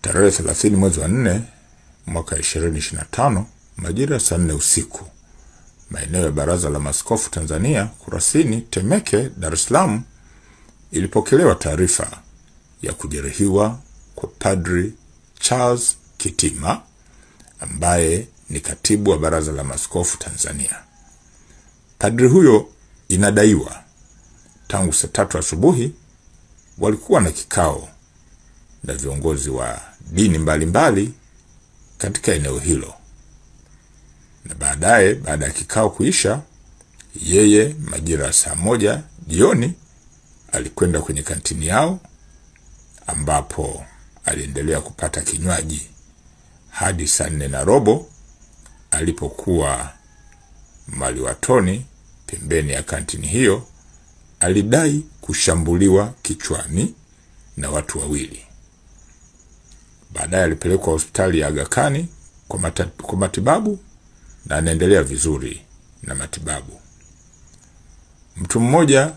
Tarehe 30 mwezi wa 4 mwaka 2025 majira saa 4 usiku, maeneo ya Baraza la Maaskofu Tanzania Kurasini, Temeke, Dar es Salaam, ilipokelewa taarifa ya kujeruhiwa kwa Padri Charles Kitima ambaye ni katibu wa Baraza la Maaskofu Tanzania. Padri huyo inadaiwa tangu saa 3 asubuhi walikuwa na kikao na viongozi wa dini mbalimbali katika eneo hilo, na baadaye, baada ya kikao kuisha, yeye majira saa 1 jioni alikwenda kwenye kantini yao ambapo aliendelea kupata kinywaji hadi saa 4:15 alipokuwa maliwatoni pembeni ya kantini hiyo. Alidai kushambuliwa kichwani na watu wawili. Baadaye alipelekwa hospitali ya Aga Khan kwa matibabu na anaendelea vizuri na matibabu. Mtu mmoja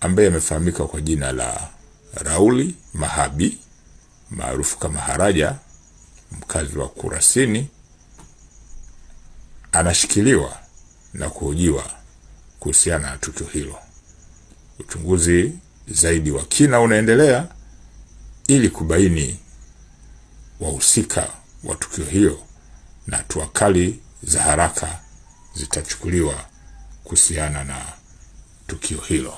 ambaye amefahamika kwa jina la Rauli Mahabi maarufu kama Haraja, mkazi wa Kurasini, anashikiliwa na kuhojiwa kuhusiana na tukio hilo. Uchunguzi zaidi wa kina unaendelea ili kubaini wahusika wa tukio hiyo, na hatua kali za haraka zitachukuliwa kuhusiana na tukio hilo.